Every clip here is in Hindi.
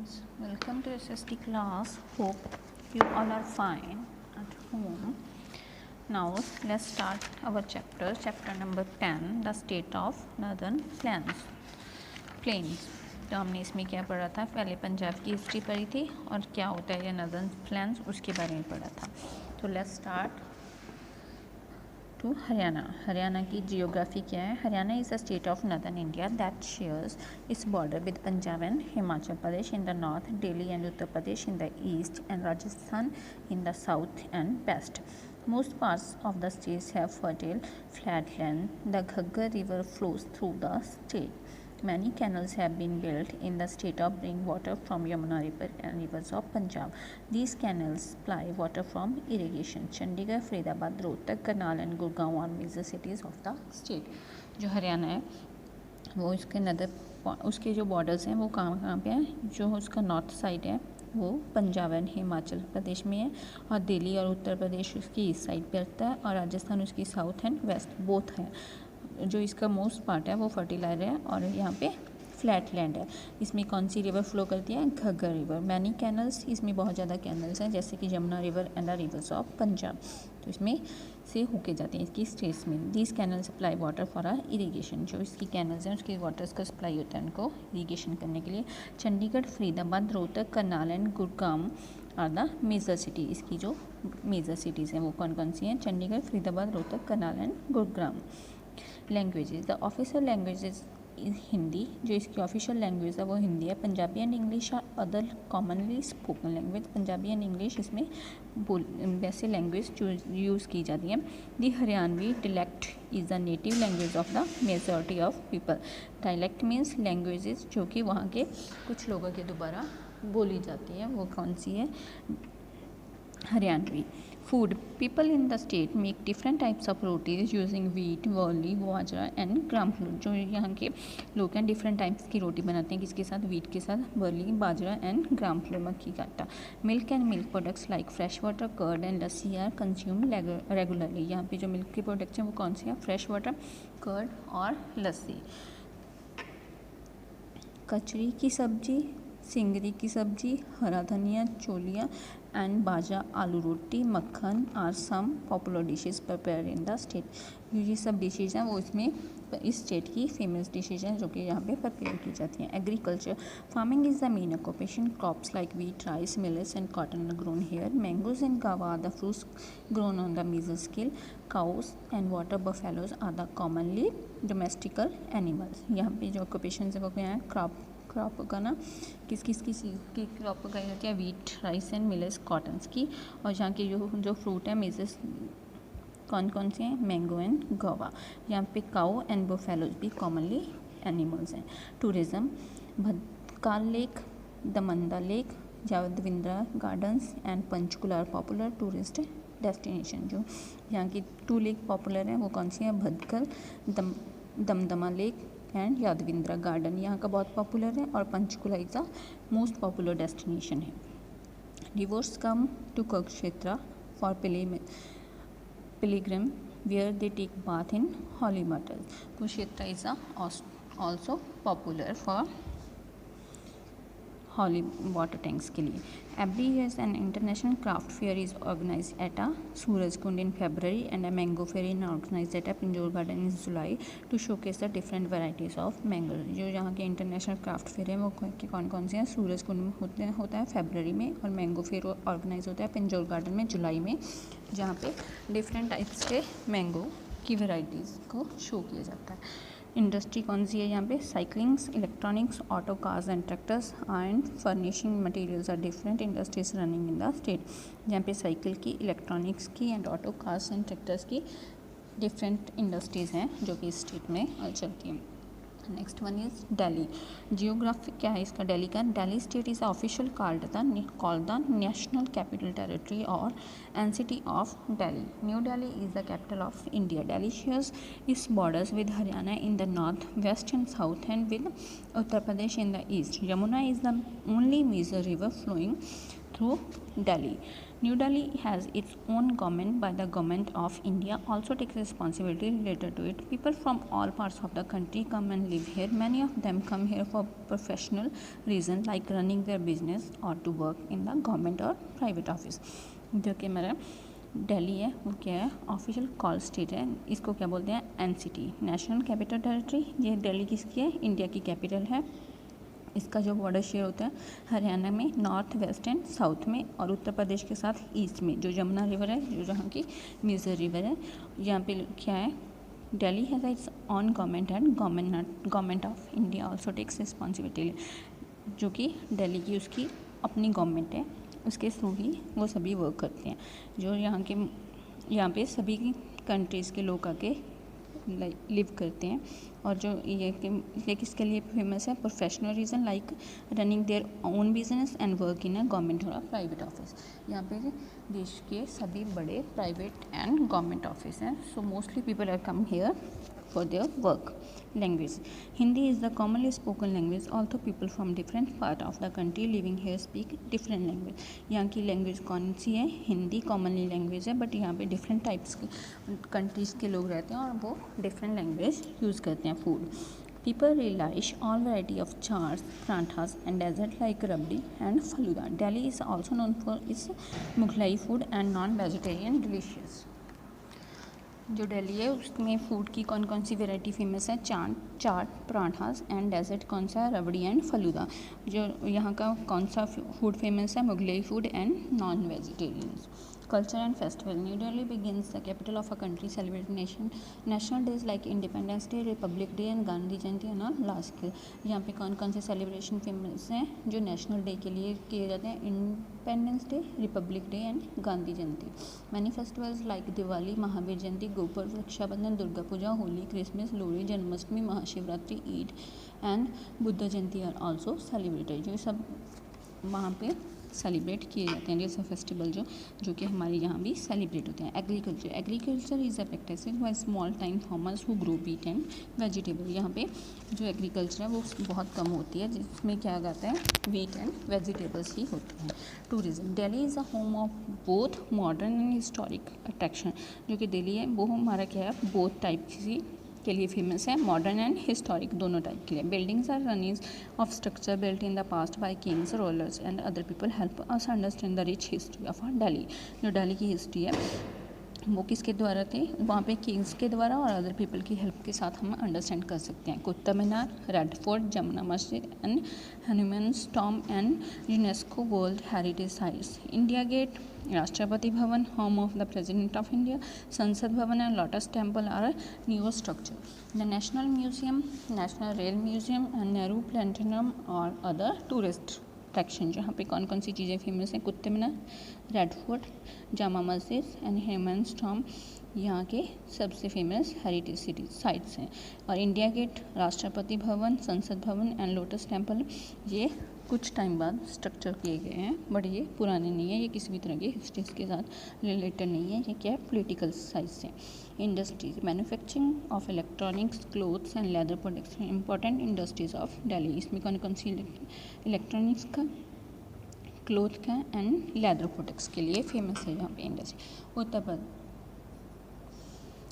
students, welcome to SST class. Hope you all are fine at home. Now let's start our chapter number 10, the state of northern plains. तो हमने इसमें क्या पढ़ा था, पहले पंजाब की हिस्ट्री पढ़ी थी और क्या होता है ये नर्दर्न प्लेन्स उसके बारे में पढ़ा था. तो लेट्स स्टार्ट टू हरियाणा की जियोग्राफी क्या है. Haryana is a state of northern India that shares its border with Punjab and Himachal Pradesh in the north, Delhi and Uttar Pradesh in the east and Rajasthan in the south and west. Most parts of the state have fertile flatland. The Ghaggar River flows through the state. Many canals have been built in the state to bring water from Yamuna River and rivers of Punjab. These canals supply water from irrigation. Chandigarh, Faridabad, Rohtak, Karnal and Gurgaon are major cities of the state. जो हरियाणा है वो उसके जो बॉर्डर्स हैं वो कहाँ पे हैं. जो उसका नॉर्थ साइड है वो पंजाब एंड हिमाचल प्रदेश में है और दिल्ली और उत्तर प्रदेश उसकी ईस्ट साइड पे रहता है और राजस्थान उसकी साउथ एंड वेस्ट बोथ है. जो इसका मोस्ट पार्ट है वो फर्टिलाइजर है और यहाँ पे फ्लैट लैंड है. इसमें कौन सी रिवर फ्लो करती है, घग्गर रिवर. मैनी कैनल्स, इसमें बहुत ज़्यादा कैनल्स हैं जैसे कि Yamuna river and the rivers of Punjab. तो इसमें से होके जाती हैं इसकी स्टेट्स में. These canal supply water for a irrigation. जो इसकी कैनल्स हैं उसके वाटर्स का सप्लाई होता है उनको इरीगेशन करने के लिए. Chandigarh, Faridabad, Rohtak, Karnal and Gurgaon are the major city. इसकी जो मेजर सिटीज़ हैं वो कौन कौन सी हैं, Chandigarh, Faridabad, Rohtak, Karnal and Gurgaon. Languages, the official languages is Hindi. जो इसकी ऑफिशियल लैंग्वेज है वो हिंदी है. Punjabi and English are other commonly spoken language. Punjabi and English इसमें वैसे लैंग्वेज यूज़ की जाती है. The Haryanvi dialect is the native language of the majority of people. Dialect means languages जो कि वहाँ के कुछ लोगों के द्वारा बोली जाती है. वो कौन सी है, Haryanvi. Food, people in the state make different types of rotis using wheat, barley, bajra and gram flour. जो यहाँ के लोग हैं डिफरेंट टाइप्स की रोटी बनाते हैं. किसके साथ, वीट के साथ, barley, bajra and gram flour, मक्की का आटा. Milk and milk products like fresh water, curd and lassi are consume regularly. यहाँ पे जो मिल्क के प्रोडक्ट्स हैं वो कौन से हैं, फ्रेश वाटर, कर्ड और लस्सी. कचरी की सब्जी, सिंगरी की सब्जी, हरा धनिया, चोलिया and bajra, aloo roti, makhan are some popular dishes prepare in the state. ये सब डिशेज हैं वो इसमें इस स्टेट की फेमस डिशेज हैं जो कि यहाँ पे प्रिपेयर की जाती हैं. Agriculture, farming is the main occupation. Crops like wheat, rice, millets and cotton are grown here. Mangoes and guava are the fruits grown on the major scale. Cows and water buffaloes are the commonly domestical animals. यहाँ पे जो ऑक्यूपेशन है वो क्या है, क्रॉप उगाना. किस की क्रॉप उगाई जाती है, wheat, rice and millets, cottons की. और यहाँ के जो फ्रूट है मेजर्स कौन कौन से हैं, मैंगो एंड गोवा. यहाँ पे काऊ एंड बुफेलोज भी कॉमनली एनिमल्स हैं. Tourism, Bhadkal lake, Damdama lake, Yadavindra gardens and Panchkula are popular tourist destination. जो यहाँ की 2 लेक पॉपुलर हैं वो कौन सी हैं, Bhadkal, Damdama lake and Yadavindra garden यहाँ का बहुत पॉपुलर है. और Panchkula is the most popular destination है. Rivers come to Kurukshetra for pilgrim where they take bath in holy water. Kurukshetra is also popular for holy water tanks के लिए. Every year an international craft fair is organise at a Surajkund in February and a mango fair in organise at a Pinjore garden in July to showcase the different varieties of mango. जो यहाँ के इंटरनेशनल क्राफ्ट फेयर है वो कौन कौन से हैं, सूरजकुंड में होता है फरवरी में और मैंगो फेयर ऑर्गेनाइज होता है पिंजौर गार्डन में जुलाई में, जहाँ पे डिफरेंट टाइप्स के मैंगो की वेराइटीज़ को शो किया जाता है. इंडस्ट्री कौन सी है यहाँ पे, cyclings, electronics, auto, cars and tractors and furnishing materials are different industries running in the state. यहाँ पे साइकिल की, इलेक्ट्रॉनिक्स की and auto, cars and tractors की डिफरेंट इंडस्ट्रीज़ हैं जो कि स्टेट में चलती हैं. Next one is Delhi. Geography क्या है इसका, दिल्ली का. Delhi state is official called the national capital territory or NCT of Delhi. New Delhi is the capital of India. Delhi shares its borders with Haryana in the north, west and south and with Uttar Pradesh in the east. Yamuna is the only major river flowing through Delhi. New Delhi has its own government by the Government of India, also takes responsibility related to it. People from all parts of the country come and live here. Many of them come here for professional reasons like running their business or to work in the government or private office. जो कि हमारा दिल्ली है वो क्या है, ऑफिशियल कॉल स्टेट है, इसको क्या बोलते हैं, एनसीटी, नेशनल कैपिटल टेरिटरी। ये दिल्ली किसकी है, इंडिया की कैपिटल है। इसका जो बॉर्डर शेयर होता है हरियाणा में नॉर्थ वेस्ट एंड साउथ में, और उत्तर प्रदेश के साथ ईस्ट में, जो जमुना रिवर है, जो जहाँ की मिजर रिवर है। यहाँ पे क्या है, Delhi has its own government and government of India also takes responsibility, जो कि दिल्ली की उसकी अपनी गवर्नमेंट है, उसके थ्रू ही वो सभी वर्क करते हैं। जो यहाँ पे सभी कंट्रीज़ के लोग आके लिव करते हैं। और जो ये किसके लिए फेमस है, professional reason like running their own business and work in a government और प्राइवेट ऑफिस। यहाँ पे देश के सभी बड़े प्राइवेट एंड गवर्नमेंट ऑफिस हैं। So mostly people are come here for their work. Language. Hindi is the commonly spoken language, although people from different part of the country living here speak different language. यहाँ की लैंग्वेज कौन सी है, हिंदी कॉमनली लैंग्वेज है, बट यहाँ पे डिफरेंट टाइप्स के कंट्रीज़ के लोग रहते हैं और वो डिफरेंट लैंग्वेज यूज़ करते हैं। Food, people relish all variety of chaats, pranthas and dessert like rabdi and faluda. Delhi is also known for its Mughlai food and non-vegetarian delicious. जो दिल्ली है उसमें फूड की कौन कौन सी वैरायटी फेमस है, चाट, पराठास एंड डेजर्ट कौन सा है, रबड़ी एंड फलूदा। जो यहाँ का कौन सा फूड फेमस है, Mughlai food and non vegetarians. Culture and festival. New Delhi begins the capital of a country celebrating national days like Independence Day, Republic Day and Gandhi Jayanti on last day. यहाँ पे कौन कौन से सेलिब्रेशन फेमस हैं जो नेशनल डे के लिए किए जाते हैं, independence day, republic day and Gandhi Jayanti. Many festivals like Diwali, Mahavir Jayanti, Goparv, Rakshabandhan, Durga Puja, Holi, Christmas, Lohri, Janmashtami, Mahashivratri, Eid and Buddha Jayanti are also celebrated. ये सब वहाँ पे सेलिब्रेट किए जाते हैं जैसे फेस्टिवल जो कि हमारे यहाँ भी सेलिब्रेट होते हैं। Agriculture is a practice by small time farmers who grow wheat and vegetable. यहाँ पे जो एग्रीकल्चर है वो बहुत कम होती है, जिसमें क्या आता है, व्हीट एंड वेजिटेबल्स ही होते हैं। Tourism, Delhi is a home of both modern and historic attraction. जो कि दिल्ली है वो हमारा क्या है, बोथ टाइप की के लिए फेमस है, मॉडर्न एंड हिस्टोरिक दोनों टाइप के लिए। Buildings are running of structure built in the past by kings, rulers and other people help us understand the rich history of Delhi. जो दिल्ली की हिस्ट्री है वो किसके द्वारा थी, वहाँ पे किंग्स के द्वारा और अदर पीपल की हेल्प के साथ हम अंडरस्टैंड कर सकते हैं। Qutub Minar, red fort, Jamuna Masjid and हनुमान's tomb and UNESCO world heritage sites. India gate, Rashtrapati Bhavan, home of the president of India, Sansad Bhavan and lotus temple are new structure. The national museum, national rail museum and Nehru planetarium और अदर टूरिस्ट अट्रैक्शन। जहाँ पे कौन कौन सी चीज़ें फेमस हैं, Qutub Minar, red fort, Jama Masjid and हनुमान's टॉम्ब यहाँ के सबसे फेमस हेरिटेज सिटी साइट्स हैं। और इंडिया गेट, राष्ट्रपति भवन, संसद भवन एंड लोटस टेम्पल ये कुछ टाइम बाद स्ट्रक्चर किए गए हैं, बट ये पुराने नहीं है, ये किसी भी तरह की हिस्ट्रीज के साथ रिलेटेड नहीं है, ये क्या है, पॉलिटिकल साइंस है। Industries, manufacturing of electronics, clothes and leather products, important industries of Delhi. इसमें कौन कौन सी, इलेक्ट्रॉनिक्स का, क्लोथ का एंड लेदर प्रोडक्ट्स के लिए फेमस है यहाँ पे इंडस्ट्री।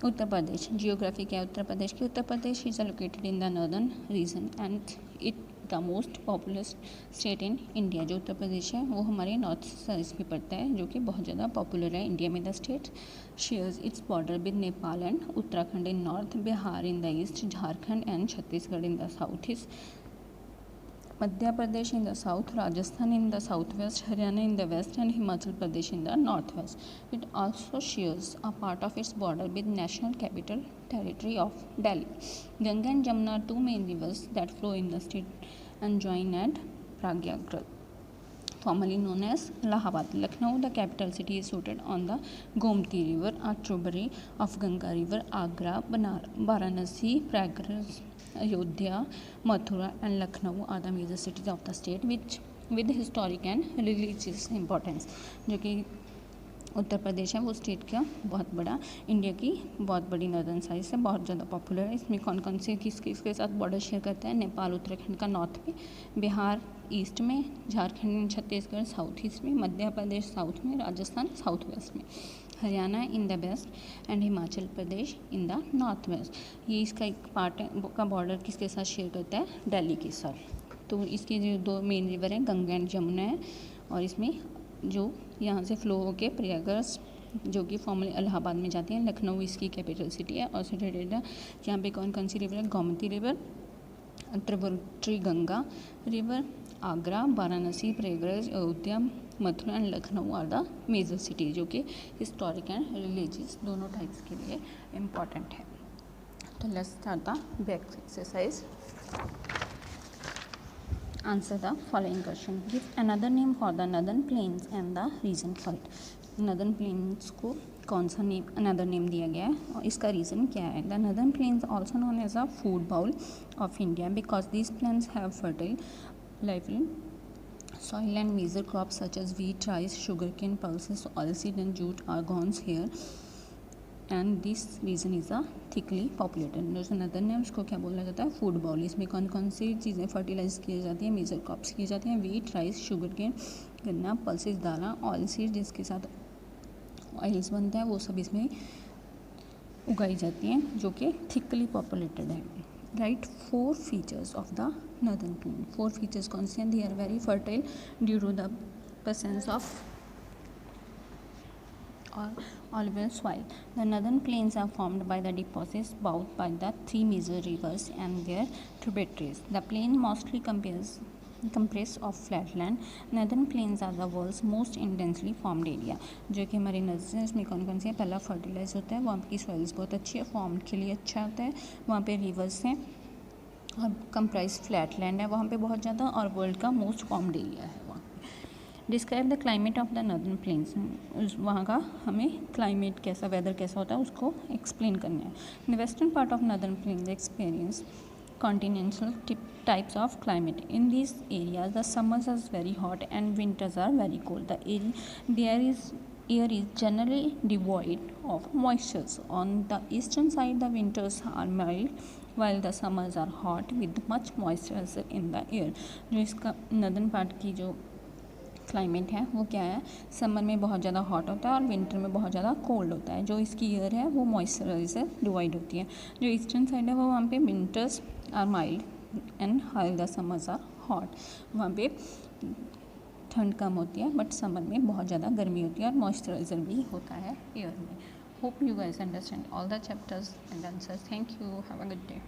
उत्तर प्रदेश, जियोग्राफी क्या है उत्तर प्रदेश की, Uttar Pradesh is located in the northern region and it the most popular state in India. जो उत्तर प्रदेश है वो हमारे नॉर्थ साइड पे पड़ता है, जो कि बहुत ज़्यादा पॉपुलर है इंडिया में। The state shares its border with Nepal and Uttarakhand in north, Bihar in the east, Jharkhand and Chhattisgarh in the south east, Madhya Pradesh in the south, Rajasthan in the southwest, Haryana in the west and Himachal Pradesh in the northwest. It also shares a part of its border with National Capital Territory of Delhi. Ganga and Jamuna are two main rivers that flow in the state and join at Prayagraj, formerly known as Allahabad. Lucknow, the capital city, is situated on the Gomti River, a tributary of Ganga River. Agra, Varanasi, Prayagraj, Ayodhya, Mathura and Lucknow are the major cities of the state which with historic and religious importance. जो कि उत्तर प्रदेश है वो स्टेट का बहुत बड़ा, इंडिया की बहुत बड़ी नॉर्दर्न साइड से बहुत ज़्यादा पॉपुलर है। इसमें कौन कौन से किसके साथ बॉर्डर शेयर करता है, नेपाल उत्तराखंड का नॉर्थ पे, बिहार ईस्ट में, Jharkhand and Chhattisgarh south east में, मध्य प्रदेश साउथ में, राजस्थान साउथ वेस्ट में, Haryana in the west and Himachal Pradesh in the north west. ये इसका एक पार्ट है का बॉर्डर किसके साथ शेयर करता है, दिल्ली के साथ। तो इसके जो दो मेन रिवर हैं गंगा एंड जमुना है, और इसमें जो यहाँ से फ्लो होके प्रयागराज जो कि फॉर्मली इलाहाबाद में जाती है, लखनऊ इसकी कैपिटल सिटी है और सिटेड है। यहाँ पे कौन कौन सी रिवर है, गोमती रिवर, त्रिपुरी Ganga river, Agra, Varanasi, Prayagraj, Ayodhya, Mathura and Lucknow are the major city, जो कि हिस्टोरिक एंड रिलीजियस दोनों टाइप्स के लिए इम्पॉर्टेंट है। तो let's start the back exercise. Answer the following question. Give another name for the northern plains and the reason for it. Northern plains को कौन सा नेम अनदर नेम दिया गया है और इसका रीज़न क्या है। The northern plains also known as a food bowl of India because these plains have fertile lively soil and major crops such as wheat, rice, sugarcane, pulses, oilseed and jute are grown here, and this region is a thickly populated. जो नदन है उसको क्या बोला जाता है, फूड बाउल। इसमें कौन कौन सी चीज़ें फर्टिलाइज की जाती हैं, मेजर क्रॉप्स की जाती हैं, वीट, राइस, शुगरकेन, गन्ना, पल्सेस, दाना, ऑयल सीड जिसके साथ ऑयल्स बनता है, वो सब इसमें उगाई जाती हैं जो कि थिकली पॉपुलेटेड है। Write 4 features of the northern plain. 4 features कौन से हैं, they are very fertile due to the presence of alluvial soil. The northern plains are formed by the deposits bound by the 3 major rivers and their tributaries. The plain mostly compressed of flatland. Northern plains are the world's most intensely formed area. जो कि हमारे नज़र है इसमें कौन कौन से हैं, पहला फर्टिलाइज होता है, वहाँ की सॉइल्स बहुत अच्छी है, फॉर्म के लिए अच्छा होता है, वहाँ पे रिवर्स हैं और कंप्राइज फ्लैट लैंड है वहाँ पे बहुत ज़्यादा, और वर्ल्ड का मोस्ट फॉर्म्ड एरिया है वहाँ। Describe the climate of the northern planes. वहाँ का हमें क्लाइमेट कैसा, वेदर कैसा होता है उसको एक्सप्लेन करना है। The western part of northern plains experience continental types of climate. In these areas the summers are very hot and winters are very cold. Air is generally devoid of moisture. On the eastern side the winters are mild while the summers are hot with much moisture in the air. जो इसका नॉर्दर्न पार्ट की जो क्लाइमेट है वो क्या है, समर में बहुत ज़्यादा हॉट होता है और विंटर में बहुत ज़्यादा कोल्ड होता है। जो इसकी ईयर है वो मॉइस्चराइजर से डिवाइड होती है। जो ईस्टर्न साइड है वो वहाँ पे winters are mild and high the summers are hot, वहाँ पे ठंड कम होती है बट समर में बहुत ज़्यादा गर्मी होती है और मॉइस्चराइजर भी होता है ईयर में। Hope you guys understand all the chapters and answers. Thank you, have a good day.